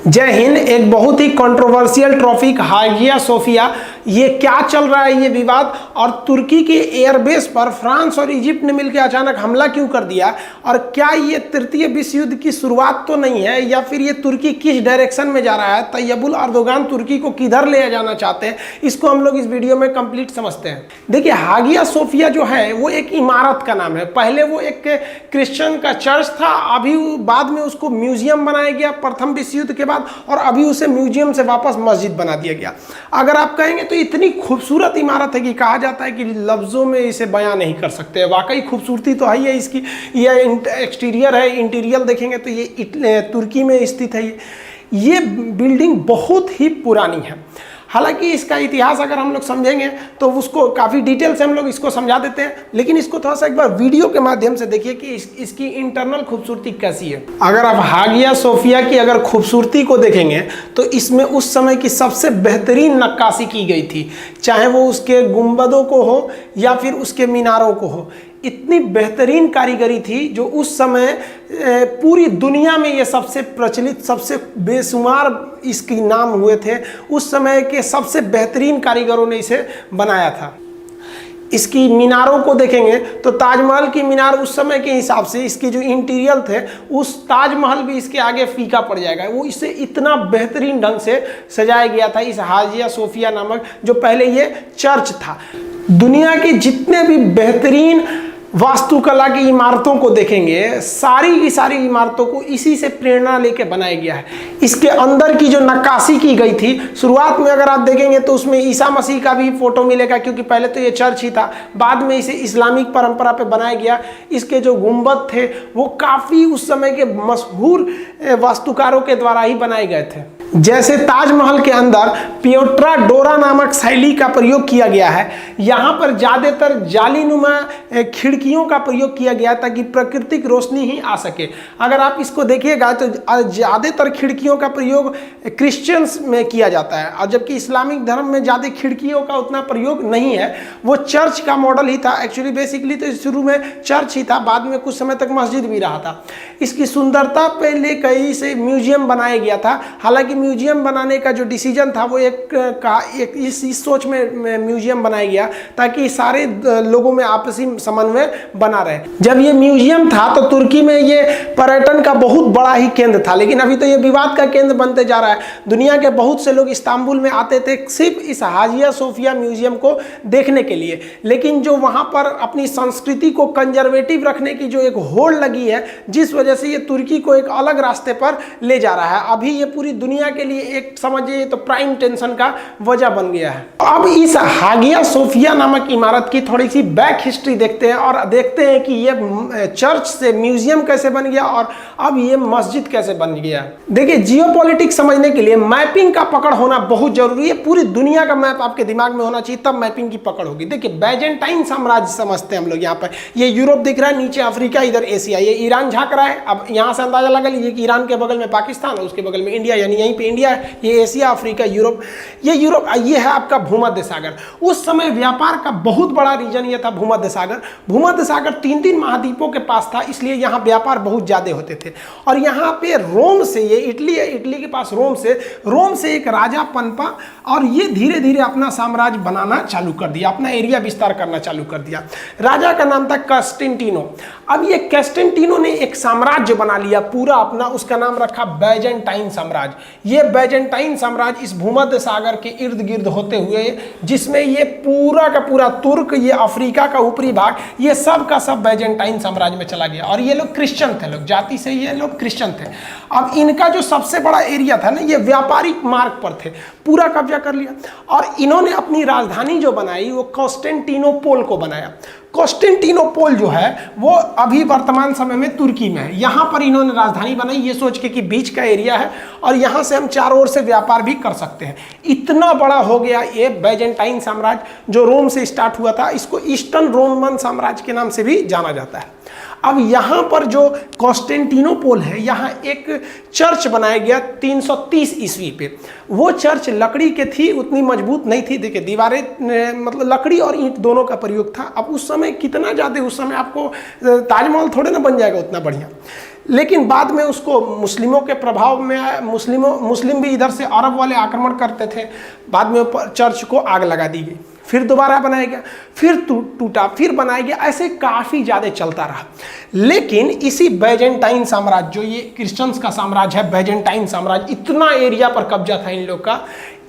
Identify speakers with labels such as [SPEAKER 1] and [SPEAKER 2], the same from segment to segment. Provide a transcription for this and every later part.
[SPEAKER 1] जय हिंद। एक बहुत ही कंट्रोवर्शियल टॉपिक हागिया सोफिया, ये क्या चल रहा है ये विवाद, और तुर्की के एयरबेस पर फ्रांस और इजिप्ट ने मिलकर अचानक हमला क्यों कर दिया, और क्या ये तृतीय विश्व युद्ध की शुरुआत तो नहीं है, या फिर ये तुर्की किस डायरेक्शन में जा रहा है, तैयबुल अर्दोगान तुर्की को किधर ले जाना चाहते हैं, इसको हम लोग इस वीडियो में कंप्लीट समझते हैं। देखिए, हागिया सोफिया जो है वो एक इमारत का नाम है। पहले वो एक क्रिश्चियन का चर्च था, अभी बाद में उसको म्यूजियम बनाया गया प्रथम विश्व युद्ध के बाद, और अभी उसे म्यूजियम से वापस मस्जिद बना दिया गया। अगर आप कहेंगे तो इतनी खूबसूरत इमारत है कि कहा जाता है कि लफ्जों में इसे बयां नहीं कर सकते। वाकई खूबसूरती तो है ही है इसकी। यह एक्सटीरियर है, इंटीरियर देखेंगे तो ये तुर्की में स्थित है। ये बिल्डिंग बहुत ही पुरानी है। हालांकि इसका इतिहास अगर हम लोग समझेंगे तो उसको काफ़ी डिटेल से हम लोग इसको समझा देते हैं, लेकिन इसको थोड़ा सा एक बार वीडियो के माध्यम से देखिए कि इसकी इंटरनल खूबसूरती कैसी है। अगर आप हागिया सोफिया की अगर खूबसूरती को देखेंगे तो इसमें उस समय की सबसे बेहतरीन नक्काशी की गई थी, चाहे वो उसके गुंबदों को हो या फिर उसके मीनारों को हो। इतनी बेहतरीन कारीगरी थी जो उस समय पूरी दुनिया में ये सबसे प्रचलित, सबसे बेशुमार इसके नाम हुए थे। उस समय के सबसे बेहतरीन कारीगरों ने इसे बनाया था। इसकी मीनारों को देखेंगे तो ताजमहल की मीनार उस समय के हिसाब से इसके जो इंटीरियर थे, उस ताजमहल भी इसके आगे फीका पड़ जाएगा। वो इसे इतना बेहतरीन ढंग से सजाया गया था इस हागिया सोफिया नामक, जो पहले ये चर्च था। दुनिया के जितने भी बेहतरीन वास्तुकला की इमारतों को देखेंगे, सारी की सारी इमारतों को इसी से प्रेरणा लेके बनाया गया है। इसके अंदर की जो नक्काशी की गई थी, शुरुआत में अगर आप देखेंगे तो उसमें ईसा मसीह का भी फोटो मिलेगा, क्योंकि पहले तो ये चर्च ही था, बाद में इसे इस्लामिक परंपरा पे बनाया गया। इसके जो गुंबद थे वो काफ़ी उस समय के मशहूर वास्तुकारों के द्वारा ही बनाए गए थे। जैसे ताजमहल के अंदर पियोट्रा डोरा नामक शैली का प्रयोग किया गया है, यहाँ पर ज़्यादातर जालीनुमा खिड़कियों का प्रयोग किया गया ताकि प्राकृतिक रोशनी ही आ सके। अगर आप इसको देखिएगा तो ज़्यादातर खिड़कियों का प्रयोग क्रिश्चियंस में किया जाता है, और जबकि इस्लामिक धर्म में ज़्यादा खिड़कियों का उतना प्रयोग नहीं है। वो चर्च का मॉडल ही था एक्चुअली, बेसिकली तो शुरू में चर्च ही था, बाद में कुछ समय तक मस्जिद भी रहा था। इसकी सुंदरता पे लेकर इसे म्यूजियम बनाया गया था। हालांकि म्यूजियम बनाने का जो डिसीजन था वो इस सोच में म्यूजियम बनाया गया ताकि सारे लोगों में आपसी समन्वय बना रहे। जब ये म्यूजियम था तो तुर्की में ये पर्यटन का बहुत बड़ा ही केंद्र था, लेकिन अभी तो ये विवाद का केंद्र बनते जा रहा है। दुनिया के बहुत से लोग इस्तांबुल में आते थे सिर्फ इस हागिया सोफिया म्यूजियम को देखने के लिए, लेकिन जो वहाँ पर अपनी संस्कृति को कंजर्वेटिव रखने की जो एक होड़ लगी है, जिस वजह से ये तुर्की को एक अलग रास्ते पर ले जा रहा है। अभी ये पूरी दुनिया के लिए एक समझिए तो प्राइम टेंशन का वजह बन गया है। अब इस हागिया सोफिया नामक इमारत की थोड़ी सी बैक हिस्ट्री देखते हैं और देखते हैं कि ये चर्च से म्यूजियम कैसे बन गया और अब ये मस्जिद कैसे बन गया। देखिए, जियोपॉलिटिक्स समझने के लिए मैपिंग का पकड़ होना बहुत जरूरी है। पूरी दुनिया का मैप आपके दिमाग में होना चाहिए, तब मैपिंग की पकड़ होगी। देखिए, बैजेंटाइन साम्राज्य समझते हैं हम लोग। यहाँ पर ये यूरोप दिख रहा है, नीचे अफ्रीका, इधर एशिया, ये ईरान झांक रहा है। अब यहाँ से अंदाजा लगा लीजिए कि ईरान के बगल में पाकिस्तान और उसके बगल में इंडिया, यानी यहीं पे इंडिया है। ये एशिया, अफ्रीका, यूरोप, ये है आपका भूमध्य सागर। उस समय व्यापार का बहुत बड़ा रीजन ये था भूमध्य सागर। भूमध्य सागर 3 महाद्वीपों के पास था, इसलिए यहाँ व्यापार बहुत ज्यादा होते थे। और यहाँ पे रोम से, ये इटली है, इटली के पास रोम से एक राजा पनपा, और ये धीरे धीरे अपना साम्राज्य बनाना चालू कर दिया, अपना एरिया विस्तार करना चालू कर दिया। राजा का नाम था कॉन्स्टेंटिनो। अब ये कॉन्स्टेंटिनो ने एक साम्राज्य बना लिया पूरा अपना, उसका नाम रखा बैजेंटाइन साम्राज्य। ये बैजेंटाइन साम्राज्य इस भूमध्य सागर के इर्द गिर्द होते हुए, जिसमें ये पूरा का पूरा तुर्क, ये अफ्रीका का ऊपरी भाग, ये सब का सब बैजेंटाइन साम्राज्य में चला गया। और ये लोग क्रिश्चियन थे, लोग जाति से ये लोग क्रिश्चियन थे। अब इनका जो सबसे बड़ा एरिया था ना, ये व्यापारिक मार्ग पर थे, पूरा कब्जा कर लिया। और इन्होंने अपनी राजधानी जो बनाई वो कॉन्स्टेंटिनोपोल को बनाया। कॉन्स्टेंटिनोपोल जो है वो अभी वर्तमान समय में तुर्की में है। यहाँ पर इन्होंने राजधानी बनाई, ये सोच के कि बीच का एरिया है और यहाँ से हम चारों ओर से व्यापार भी कर सकते हैं। इतना बड़ा हो गया ये बैजेंटाइन साम्राज्य जो रोम से स्टार्ट हुआ था। इसको ईस्टर्न रोमन साम्राज्य के नाम से भी जाना जाता है। अब यहाँ पर जो कॉन्स्टेंटिनोपोल है, यहाँ एक चर्च बनाया गया 330 ईस्वी पे। वो चर्च लकड़ी के थी, उतनी मजबूत नहीं थी। देखिए, दीवारें मतलब लकड़ी और ईंट दोनों का प्रयोग था। अब उस समय कितना ज़्यादा, उस समय आपको ताजमहल थोड़े ना बन जाएगा उतना बढ़िया। लेकिन बाद में उसको मुस्लिमों के प्रभाव में आया, मुस्लिम भी इधर से अरब वाले आक्रमण करते थे, बाद में चर्च को आग लगा दी गई, फिर दोबारा बनाया गया, फिर टूटा, फिर बनाया गया, ऐसे काफ़ी ज़्यादा चलता रहा। लेकिन इसी बैजेंटाइन साम्राज्य, जो ये क्रिश्चियंस का साम्राज्य है, बैजेंटाइन साम्राज्य, इतना एरिया पर कब्जा था इन लोग का।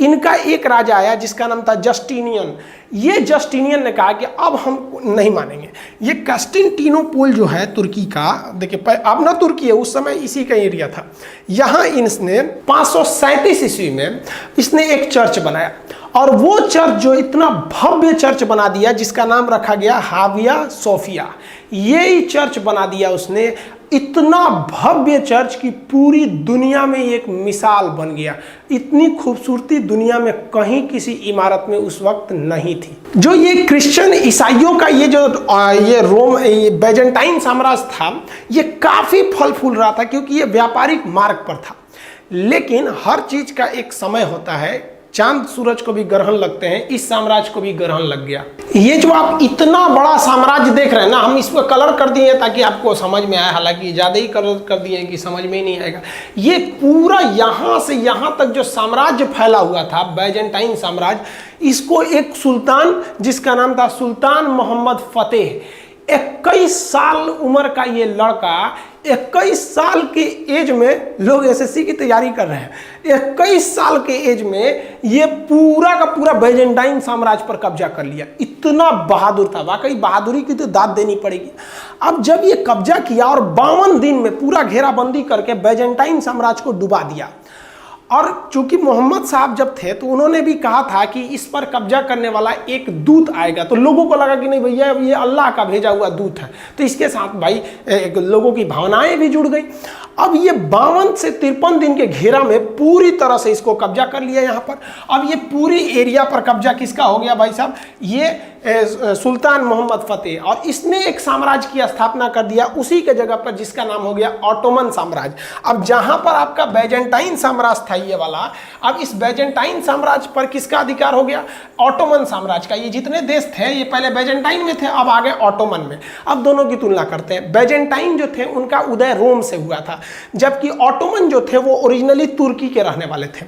[SPEAKER 1] इनका एक राजा आया जिसका नाम था जस्टिनियन। ये जस्टिनियन ने कहा कि अब हम नहीं मानेंगे। ये कॉन्स्टेंटिनोपल जो है तुर्की का, देखिए अब ना तुर्की है, उस समय इसी का एरिया था। यहाँ इसने 537 ईस्वी में इसने एक चर्च बनाया, और वो चर्च जो इतना भव्य चर्च बना दिया जिसका नाम रखा गया हागिया सोफिया। यही चर्च बना दिया उसने, इतना भव्य चर्च की पूरी दुनिया में एक मिसाल बन गया। इतनी खूबसूरती दुनिया में कहीं किसी इमारत में उस वक्त नहीं थी। जो ये क्रिश्चियन ईसाइयों का ये बैजेंटाइन साम्राज्य था, ये काफ़ी फल फूल रहा था क्योंकि ये व्यापारिक मार्ग पर था। लेकिन हर चीज़ का एक समय होता है, चांद सूरज को भी ग्रहण लगते हैं, इस साम्राज्य को भी ग्रहण लग गया। ये जो आप इतना बड़ा साम्राज्य देख रहे हैं ना, हम इसको कलर कर दिए ताकि आपको समझ में आए, हालांकि ज़्यादा ही कलर कर दिए कि समझ में ही नहीं आएगा। ये पूरा यहाँ से यहाँ तक जो साम्राज्य फैला हुआ था, बैजेंटाइन साम्राज्य, इसको एक सुल्तान जिसका नाम था सुल्तान मोहम्मद फतेह, 21 साल उम्र का ये लड़का, 21 साल के एज में, लोग एसएससी की तैयारी कर रहे हैं, 21 साल के एज में ये पूरा का पूरा बैजेंटाइन साम्राज्य पर कब्जा कर लिया। इतना बहादुर था, वाकई बहादुरी की तो दाद देनी पड़ेगी। अब जब ये कब्जा किया और 52 दिन में पूरा घेराबंदी करके बैजेंटाइन साम्राज्य को डुबा दिया। और चूंकि मोहम्मद साहब जब थे तो उन्होंने भी कहा था कि इस पर कब्जा करने वाला एक दूत आएगा, तो लोगों को लगा कि नहीं भैया ये अल्लाह का भेजा हुआ दूत है, तो इसके साथ भाई लोगों की भावनाएं भी जुड़ गई। अब ये 52 से 53 दिन के घेरा में पूरी तरह से इसको कब्जा कर लिया यहाँ पर। अब ये पूरी एरिया पर कब्जा किसका हो गया भाई साहब, ये सुल्तान मोहम्मद फतेह, और इसने एक साम्राज्य की स्थापना कर दिया उसी के जगह पर जिसका नाम हो गया ऑटोमन साम्राज्य। अब जहाँ पर आपका बैजेंटाइन साम्राज्य था ये वाला, अब इस बैजेंटाइन साम्राज्य पर किसका अधिकार हो गया, ऑटोमन साम्राज्य का। ये जितने देश थे ये पहले बैजेंटाइन में थे, अब आ गए ऑटोमन में। अब दोनों की तुलना करते हैं। बैजेंटाइन जो थे उनका उदय रोम से हुआ था, जबकि ऑटोमन जो थे वो ओरिजिनली तुर्की के रहने वाले थे।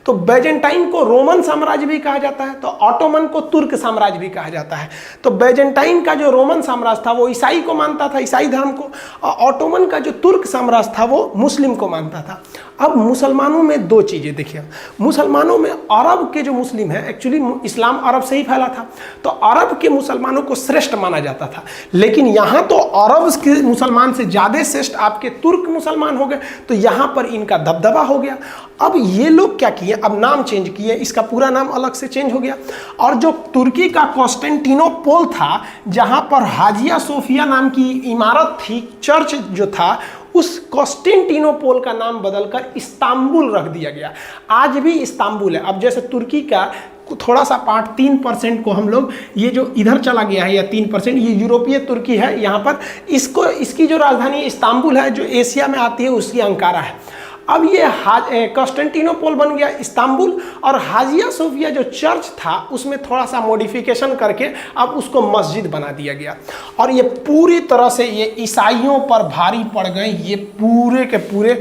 [SPEAKER 1] तो बैजेंटाइन को रोमन साम्राज्य भी कहा जाता है, तो ऑटोमन को तुर्क साम्राज्य भी कहा जाता है। तो बैजेंटाइन का जो रोमन साम्राज्य था वो ईसाई को मानता था, ईसाई धर्म को, और ऑटोमन का जो तुर्क साम्राज्य था वो मुस्लिम को मानता था। अब मुसलमानों में दो चीज़ें देखिए, मुसलमानों में अरब के जो मुस्लिम हैं, एक्चुअली इस्लाम अरब से ही फैला था, तो अरब के मुसलमानों को श्रेष्ठ माना जाता था। लेकिन यहाँ तो अरब के मुसलमान से ज़्यादा श्रेष्ठ आपके तुर्क मुसलमान हो गए, तो यहाँ पर इनका दबदबा हो गया। अब ये लोग क्या किए, अब नाम चेंज किए, इसका पूरा नाम अलग से चेंज हो गया। और जो तुर्की का कॉन्स्टेंटिनोपल था, जहाँ पर हाजिया सोफिया नाम की इमारत थी, चर्च जो था, उस कॉन्स्टेंटिनोपल का नाम बदलकर इस्तांबुल रख दिया गया। आज भी इस्तांबुल है। अब जैसे तुर्की का थोड़ा सा पार्ट 3% को हम लोग, ये जो इधर चला गया है या 3%, ये यूरोपीय तुर्की है, यहाँ पर इसकी जो राजधानी इस्तांबुल है, जो एशिया में आती है उसकी अंकारा है। अब ये कॉन्स्टेंटिनोपल बन गया इस्तांबुल, और हाजिया सोफिया जो चर्च था उसमें थोड़ा सा मॉडिफिकेशन करके अब उसको मस्जिद बना दिया गया। और ये पूरी तरह से ये ईसाइयों पर भारी पड़ गए, ये पूरे के पूरे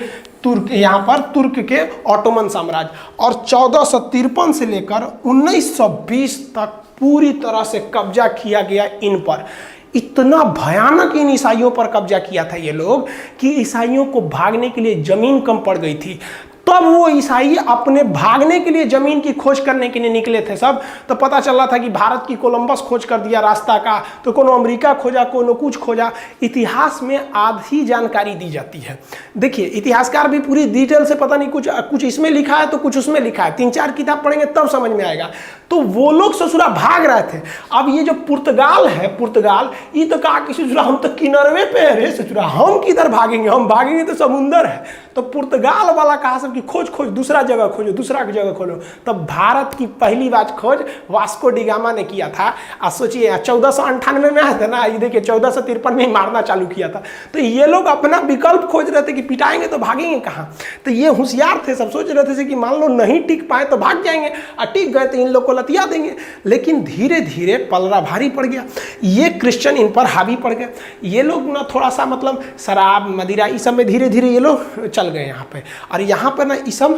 [SPEAKER 1] तुर्क, यहाँ पर तुर्क के ऑटोमन साम्राज्य। और 1453 से लेकर 1920 तक पूरी तरह से कब्जा किया गया इन पर। इतना भयानक इन ईसाइयों पर कब्जा किया था ये लोग कि ईसाइयों को भागने के लिए जमीन कम पड़ गई थी। तब वो ईसाई अपने भागने के लिए जमीन की खोज करने के लिए निकले थे सब। तो पता चला था कि भारत की कोलंबस खोज कर दिया रास्ता का, तो कोनो अमेरिका खोजा, कोनो कुछ खोजा। इतिहास में आधी जानकारी दी जाती है। देखिए इतिहासकार भी पूरी डिटेल से पता नहीं, कुछ इसमें लिखा है तो कुछ उसमें लिखा है, 3-4 किताब पढ़ेंगे तब समझ में आएगा। तो वो लोग ससुरा भाग रहे थे। अब ये जो पुर्तगाल है, पुर्तगाल, ये तो कहा कि ससुरा हम तो किनारे पे है रे ससुरा, हम किधर भागेंगे, हम भागेंगे तो समुंदर है। तो पुर्तगाल वाला कहा कि खोज खोज दूसरा जगह खोजो, दूसरा जगह खोलो। तब भारत की पहली बार खोज वास्को डी गामा ने किया था। आप सोचिए 1498 में आया था ना, ये देखिए 1453 में मारना चालू किया था। तो ये लोग अपना विकल्प खोज रहे थे कि पिटाएंगे तो भागेंगे कहाँ। तो ये होशियार थे, सब सोच रहे थे कि मान लो नहीं टिक पाए तो भाग जाएंगे, और टिक गए तो इन लोग को लतिया देंगे। लेकिन धीरे धीरे पलड़ा भारी पड़ गया, ये क्रिश्चियन इन पर हावी पड़ गए। ये लोग ना थोड़ा सा मतलब शराब मदिरा इस सब में धीरे धीरे ये लोग चल गए यहाँ पे, और यहाँ पर ना इस सब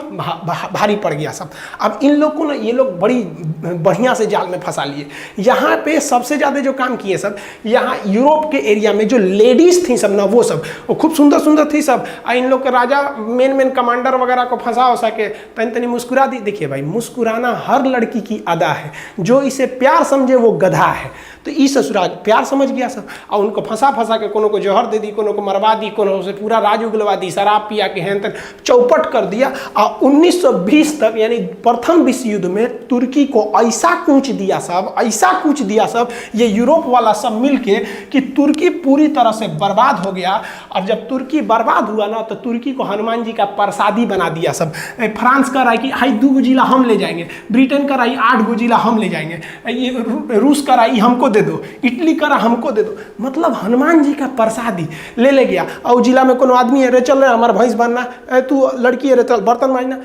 [SPEAKER 1] भारी पड़ गया सब। अब इन लोग को ना ये लोग बड़ी बढ़िया से जाल में फंसा लिए। यहाँ पे सबसे ज़्यादा जो काम किए सब, यहाँ यूरोप के एरिया में जो लेडीज थी सब ना, वो खूब सुंदर सुंदर थी सब। इन लोग के राजा मेन कमांडर वगैरह को फंसा हो सके तनी मुस्कुरा दी। देखिए भाई, मुस्कुराना हर लड़की की अदा है, जो इसे प्यार समझे वो गधा है। तो ई ससुराल प्यार समझ गया सब, और उनको फंसा के कोनो को जहर दे दी, कोनो को मरवा दी, कोनो से पूरा राज उगलवा दी, शराब पिया के हैं तक चौपट कर दिया। और 1920 तक यानी प्रथम विश्व युद्ध में तुर्की को ऐसा कूच दिया सब, ऐसा कूच दिया सब, ये यूरोप वाला सब मिलके, कि तुर्की पूरी तरह से बर्बाद हो गया। और जब तुर्की बर्बाद हुआ ना, तो तुर्की को हनुमान जी का प्रसादी बना दिया सब। फ्रांस का राय कि हाई 2 जिला हम ले जाएंगे, ब्रिटेन का राय 8 जिला हम ले जाएंगे, ये रूस का राय हमको दे दो, इटली करा हमको दे दो। मतलब हनुमान जी का प्रसादी ले गया। और जिला में कोनो आदमी है, रे चल रहा हमारा भैंस बनना, तू लड़की है रे चल बर्तन मांजना,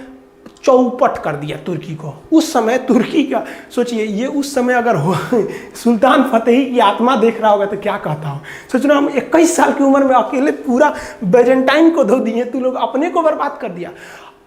[SPEAKER 1] चौपट कर दिया तुर्की को। उस समय तुर्की का सोचिए, ये उस समय अगर हो सुल्तान फतेही की आत्मा देख रहा होगा तो क्या कहता हो। सोच रहा हम 21 साल की उम्र में अकेले पूरा बेजेंटाइन को धो दिए, तू लोग अपने को बर्बाद कर दिया।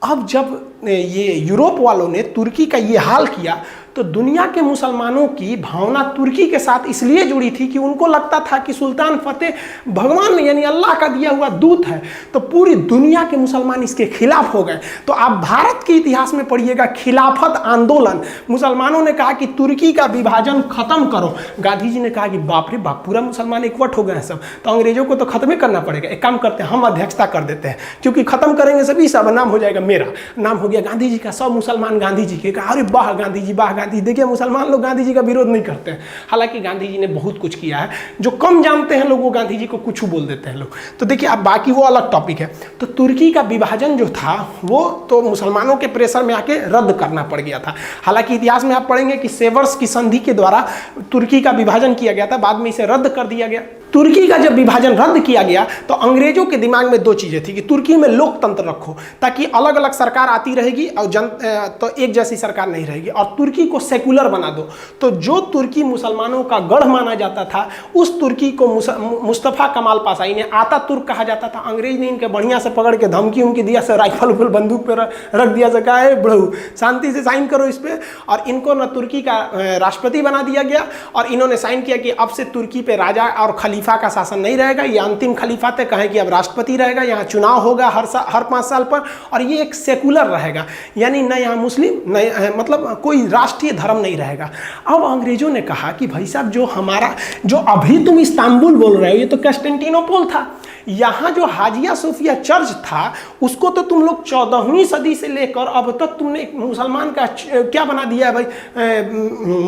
[SPEAKER 1] अब जब ये यूरोप वालों ने तुर्की का ये हाल किया, तो दुनिया के मुसलमानों की भावना तुर्की के साथ इसलिए जुड़ी थी कि उनको लगता था कि सुल्तान फतेह भगवान यानी अल्लाह का दिया हुआ दूत है। तो पूरी दुनिया के मुसलमान इसके खिलाफ हो गए। तो आप भारत के इतिहास में पढ़िएगा, खिलाफत आंदोलन, मुसलमानों ने कहा कि तुर्की का विभाजन खत्म करो। गांधी जी ने कहा कि बाप रे बाप, पूरा मुसलमान इकवट हो गए हैं सब, तो अंग्रेजों को तो खत्म ही करना पड़ेगा। एक काम करते हैं, हम अध्यक्षता कर देते हैं, क्योंकि खत्म करेंगे सभी, सब नाम हो जाएगा, मेरा नाम हो गया गांधी जी का। सब मुसलमान गांधी जी के कहा, अरे वाह गांधी जी, वाह गांधी। देखिए मुसलमान लोग गांधी जी का विरोध नहीं करते हैं, हालांकि गांधी जी ने बहुत कुछ किया है। जो कम जानते हैं लोग, वो गांधी जी को कुछ बोल देते हैं लोग। तो देखिए अब बाकी वो अलग टॉपिक है। तो तुर्की का विभाजन जो था, वो तो मुसलमानों के प्रेशर में आके रद्द करना पड़ गया था। हालांकि इतिहास में आप पढ़ेंगे कि सेवर्स की संधि के द्वारा तुर्की का विभाजन किया गया था, बाद में इसे रद्द कर दिया गया। तुर्की का जब विभाजन रद्द किया गया, तो अंग्रेजों के दिमाग में 2 चीजें थी कि तुर्की में लोकतंत्र रखो, ताकि अलग अलग सरकार आती रहेगी और तो एक जैसी सरकार नहीं रहेगी, और तुर्की को सेकुलर बना दो। तो जो तुर्की मुसलमानों का गढ़ माना जाता था, उस तुर्की को मुस्तफा कमाल पाशाई ने आता तुर्क कहा जाता था। अंग्रेज ने इनके बढ़िया से पकड़ के धमकी उनकी दिया, से राइफल उफल बंदूक पे रख दिया, से कहा है बड़ू शांति से साइन करो इस पे, और इनको न तुर्की का राष्ट्रपति बना दिया गया। और इन्होंने साइन किया कि अब से तुर्की पे राजा और खलीफा का शासन नहीं रहेगा, ये अंतिम खलीफा थे, कहें कि अब राष्ट्रपति रहेगा, यहाँ चुनाव होगा हर 5 साल पर, और ये एक सेकुलर रहेगा, यानी न यहाँ मुस्लिम न मतलब कोई राष्ट्रीय धर्म नहीं रहेगा। अब अंग्रेजों ने कहा कि भाई साहब, जो अभी तुम इस्तांबुल बोल रहे हो, ये तो कंस्टेंटिनोपल था। यहाँ जो हाजिया सोफिया चर्च था, उसको तो तुम लोग 14वीं सदी से लेकर अब तक तुमने मुसलमान का क्या बना दिया है भाई,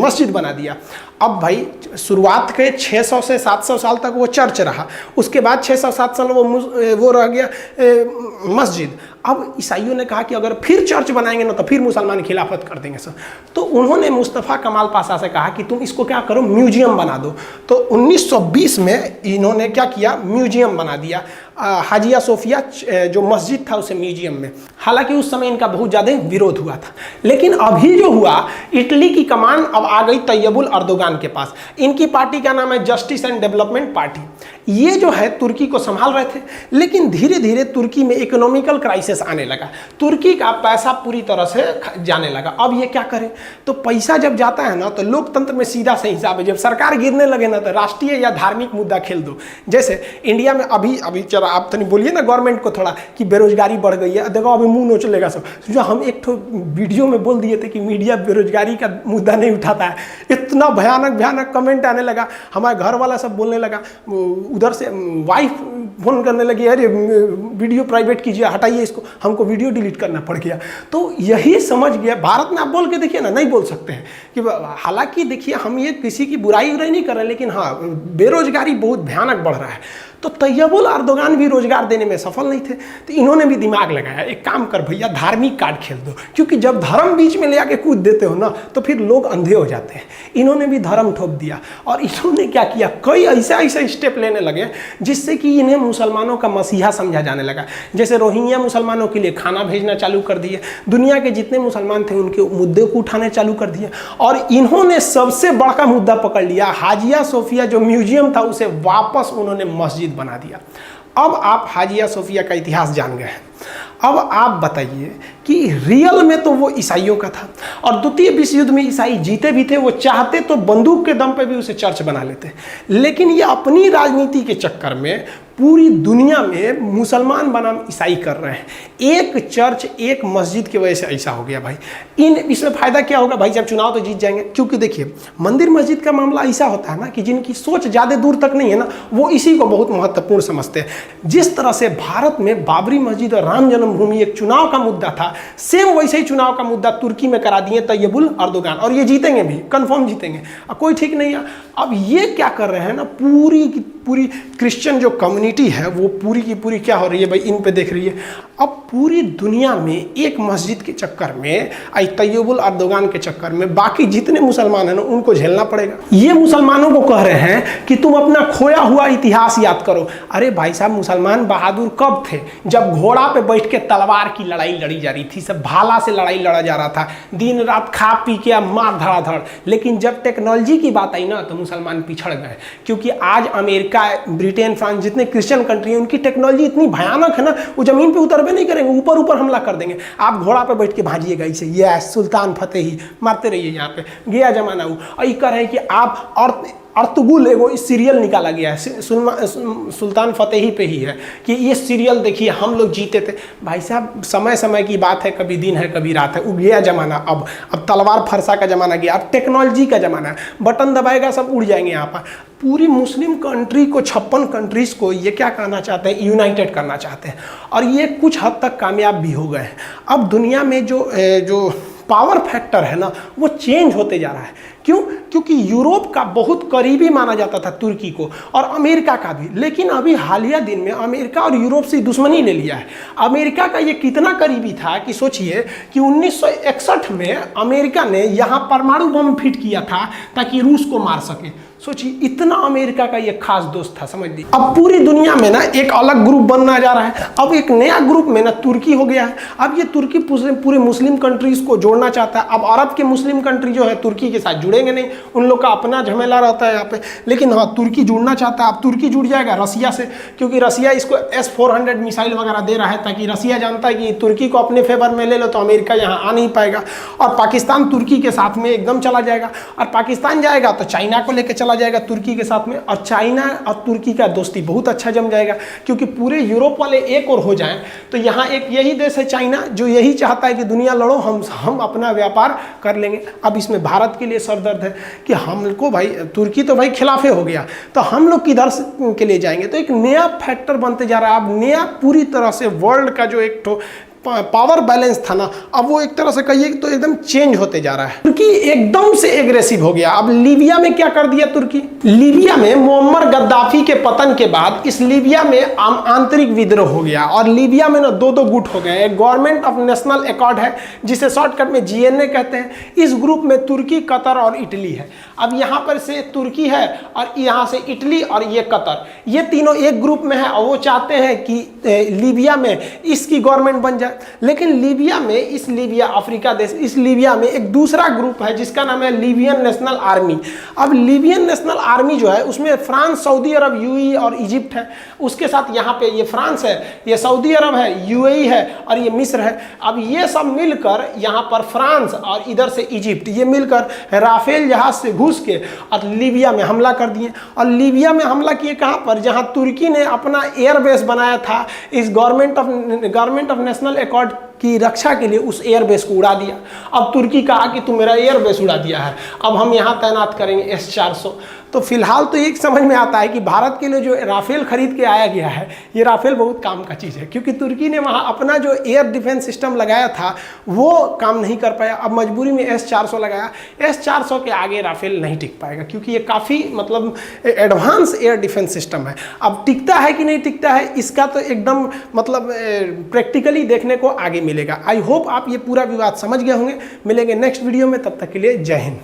[SPEAKER 1] मस्जिद बना दिया। अब भाई शुरुआत के 600 से 700 साल तक वो चर्च रहा, उसके बाद 600-7 साल वो रह गया मस्जिद। अब ईसाइयों ने कहा कि अगर फिर चर्च बनाएंगे ना, तो फिर मुसलमान खिलाफत कर देंगे सर। तो उन्होंने मुस्तफ़ा कमाल पाशा से कहा कि तुम इसको क्या करो, म्यूजियम बना दो। तो 1920 में इन्होंने क्या किया, म्यूजियम बना दिया। हाजिया सोफिया जो मस्जिद था, उसे म्यूजियम में। हालांकि उस समय इनका बहुत ज़्यादा विरोध हुआ था, लेकिन अभी जो हुआ, इटली की कमान अब आ गई तैयबुल अर्दोगान के पास। इनकी पार्टी का नाम है जस्टिस एंड डेवलपमेंट पार्टी। ये जो है तुर्की को संभाल रहे थे, लेकिन धीरे धीरे तुर्की में इकोनॉमिकल क्राइसिस आने लगा। तुर्की का पैसा पूरी तरह से जाने लगा। अब ये क्या करें, तो पैसा जब जाता है ना, तो लोकतंत्र में सीधा से हिसाब है, जब सरकार गिरने लगे ना, तो राष्ट्रीय या धार्मिक मुद्दा खेल दो। जैसे इंडिया में अभी चलो आप तो नहीं बोलिए ना गवर्नमेंट को थोड़ा कि बेरोजगारी बढ़ गई है, देखो अभी मुंह नोच लेगा सब। जो हम एक तो वीडियो में बोल दिए थे कि मीडिया बेरोजगारी का मुद्दा नहीं उठाता है, इतना भयानक कमेंट आने लगा। हमारे घर वाला सब बोलने लगा, उधर से वाइफ फ़ोन करने लगी, अरे वीडियो प्राइवेट कीजिए, हटाइए इसको, हमको वीडियो डिलीट करना पड़ गया। तो यही समझ गया, भारत में आप बोल के देखिए ना, नहीं बोल सकते हैं कि हालांकि देखिए हम ये किसी की बुराई नहीं कर रहे, लेकिन हाँ बेरोजगारी बहुत भयानक बढ़ रहा है। तो तैयबुल अर्दोगान भी रोजगार देने में सफल नहीं थे, तो इन्होंने भी दिमाग लगाया, एक काम कर भैया धार्मिक कार्ड खेल दो, क्योंकि जब धर्म बीच में ले आके कूद देते हो ना तो फिर लोग अंधे हो जाते हैं। इन्होंने भी धर्म ठोक दिया और इन्होंने क्या किया, कई ऐसे स्टेप लेने लगे जिससे कि इन्हें मुसलमानों का मसीहा समझा जाने लगा। जैसे रोहिंग्या मुसलमानों के लिए खाना भेजना चालू कर दिए, दुनिया के जितने मुसलमान थे उनके मुद्दे को उठाने चालू कर दिए, और इन्होंने सबसे बड़ा मुद्दा पकड़ लिया, हाजिया सोफिया जो म्यूजियम था उसे वापस उन्होंने मस्जिद बना दिया। अब आप हाजिया सोफिया का इतिहास जान गए हैं। अब आप बताइए कि रियल में तो वो ईसाइयों का था, और द्वितीय विश्व युद्ध में ईसाई जीते भी थे, वो चाहते तो बंदूक के दम पे भी उसे चर्च बना लेते, लेकिन ये अपनी राजनीति के चक्कर में पूरी दुनिया में मुसलमान बनाम ईसाई कर रहे हैं। एक चर्च एक मस्जिद की वजह से ऐसा हो गया भाई। इसमें फ़ायदा क्या होगा भाई, जब चुनाव तो जीत जाएंगे, क्योंकि देखिए मंदिर मस्जिद का मामला ऐसा होता है ना कि जिनकी सोच ज़्यादा दूर तक नहीं है ना, वो इसी को बहुत महत्वपूर्ण समझते हैं। जिस तरह से भारत में बाबरी मस्जिद और राम जन्मभूमि एक चुनाव का मुद्दा था, सेम वैसे ही चुनाव का मुद्दा तुर्की में करा दिए तैयबुल अर्दोगान, और ये जीतेंगे भी, कन्फर्म जीतेंगे, कोई ठीक नहीं है। अब ये क्या कर रहे हैं ना, पूरी की पूरी क्रिश्चियन जो कम्युनिटी है वो पूरी की पूरी क्या हो रही है भाई, इन पे देख रही है। अब पूरी दुनिया में एक मस्जिद के चक्कर में, तैयबुल अर्दोगान के चक्कर में बाकी जितने मुसलमान हैं ना उनको झेलना पड़ेगा। ये मुसलमानों को कह रहे हैं कि तुम अपना खोया हुआ इतिहास याद करो। अरे भाई साहब, मुसलमान बहादुर कब थे? जब घोड़ा पे बैठ के तलवार की लड़ाई लड़ी जा रही थी, सब भाला से लड़ाई लड़ा जा रहा था, दिन रात खा पी के मार धड़ाधड़। लेकिन जब टेक्नोलॉजी की बात आई ना तो मुसलमान पिछड़ गए, क्योंकि आज अमेरिका, ब्रिटेन, फ्रांस जितने क्रिश्चियन कंट्री है उनकी टेक्नोलॉजी इतनी भयानक है ना, वो जमीन पे उतरबे नहीं करेंगे, ऊपर ऊपर हमला कर देंगे। आप घोड़ा पे बैठ के भाजिएगा इसे, ये सुल्तान फतेही मारते रहिए, यहाँ पे गया जमाना वो। और ये कह रहे हैं कि आप, और अर्तुगुल एगो इस सीरियल निकाला गया है, सुल्तान फतेही पे ही है कि ये सीरियल देखिए हम लोग जीते थे। भाई साहब समय समय की बात है, कभी दिन है कभी रात है, वो गया जमाना। अब तलवार फरसा का जमाना गया, अब टेक्नोलॉजी का जमाना है, बटन दबाएगा सब उड़ जाएंगे। यहाँ पर पूरी मुस्लिम कंट्री को, 56 कंट्रीज को ये क्या करना चाहते हैं, यूनाइटेड करना चाहते हैं, और ये कुछ हद तक कामयाब भी हो गए हैं। अब दुनिया में जो पावर फैक्टर है ना वो चेंज होते जा रहा है। क्यों? क्योंकि यूरोप का बहुत करीबी माना जाता था तुर्की को, और अमेरिका का भी, लेकिन अभी हालिया दिन में अमेरिका और यूरोप से दुश्मनी ले लिया है। अमेरिका का ये कितना करीबी था कि सोचिए कि 1961 में अमेरिका ने यहाँ परमाणु बम फिट किया था ताकि रूस को मार सके। सोचिए इतना अमेरिका का ये खास दोस्त था, समझ लीजिए। अब पूरी दुनिया में ना एक अलग ग्रुप बनना जा रहा है। अब एक नया ग्रुप में ना तुर्की हो गया है। अब ये तुर्की पूरे मुस्लिम कंट्रीज को जोड़ना चाहता है। अब अरब के मुस्लिम कंट्री जो है तुर्की के साथ जुड़ेंगे नहीं, उन लोग का अपना झमेला रहता है यहाँ पे, लेकिन हाँ तुर्की जुड़ना चाहता है। अब तुर्की जुड़ जाएगा रसिया से, क्योंकि रसिया इसको S-400 मिसाइल वगैरह दे रहा है, ताकि रसिया जानता है कि तुर्की को अपने फेवर में ले लो तो अमेरिका यहाँ आ नहीं पाएगा। और पाकिस्तान तुर्की के साथ में एकदम चला जाएगा, और पाकिस्तान जाएगा तो चाइना को लेकर चला जाएगा तुर्की के साथ में, और चाइना और तुर्की का दोस्ती बहुत अच्छा जम जाएगा, क्योंकि पूरे यूरोप वाले एक और हो जाएं तो यहाँ एक यही देश है चाइना जो यही चाहता है कि दुनिया लड़ो, हम अपना व्यापार कर लेंगे। अब इसमें भारत के लिए सरदर्द है कि हमको भाई तुर्की तो भाई खिलाफे हो गया, तो हम लोग किधर के लिए जाएंगे। तो एक नया फैक्टर बनते जा रहा है। अब नया पूरी तरह से वर्ल्ड का जो एक तो पावर बैलेंस था ना, अब वो एक तरह से कहिए तो एकदम चेंज होते जा रहा है। तुर्की एकदम से एग्रेसिव हो गया। अब लीबिया में क्या कर दिया तुर्की? लीबिया में मुअम्मर गद्दाफी के पतन के बाद इस लीबिया में आंतरिक विद्रोह हो गया, और लीबिया में ना दो गुट हो गए। एक गवर्नमेंट ऑफ नेशनल एकॉर्ड है जिसे शॉर्टकट में GNA कहते हैं। इस ग्रुप में तुर्की, कतर और इटली है। अब यहाँ पर से तुर्की है और यहाँ से इटली और ये कतर, ये तीनों एक ग्रुप में है, और वो चाहते हैं कि लीबिया में इसकी गवर्नमेंट बन जाए। लेकिन लीबिया में, इस लीबिया अफ्रीका देश, इस लीबिया में एक दूसरा ग्रुप है जिसका नाम है लीबियन नेशनल आर्मी। अब लीबियन नेशनल आर्मी जो है उसमें फ्रांस, सऊदी अरब, UAE और इजिप्ट है। उसके साथ यहाँ पे ये फ्रांस है, ये सऊदी अरब है, UAE है और ये मिस्र है। अब ये सब मिलकर यहाँ पर फ्रांस और इधर से इजिप्ट, ये मिलकर राफेल जहाज से घुस के और लीबिया में हमला कर दिए। और लीबिया में हमला किए कहाँ पर? जहाँ तुर्की ने अपना एयरबेस बनाया था, इस गवर्नमेंट ऑफ नेशनल एकॉर्ड की रक्षा के लिए उस एयरबेस को उड़ा दिया। अब तुर्की कहा कि तुम मेरा एयरबेस उड़ा दिया है, अब हम यहाँ तैनात करेंगे S-400। तो फिलहाल तो एक समझ में आता है कि भारत के लिए जो राफेल खरीद के आया गया है, ये राफेल बहुत काम का चीज़ है, क्योंकि तुर्की ने वहाँ अपना जो एयर डिफेंस सिस्टम लगाया था वो काम नहीं कर पाया। अब मजबूरी में S-400 लगाया। S-400 के आगे राफेल नहीं टिक पाएगा, क्योंकि ये काफ़ी मतलब एडवांस एयर डिफेंस सिस्टम है। अब टिकता है कि नहीं टिकता है, इसका तो एकदम मतलब प्रैक्टिकली देखने को आगे मिलेगा। आई होप आप ये पूरा विवाद समझ गए होंगे। मिलेंगे नेक्स्ट वीडियो में, तब तक के लिए जय हिंद।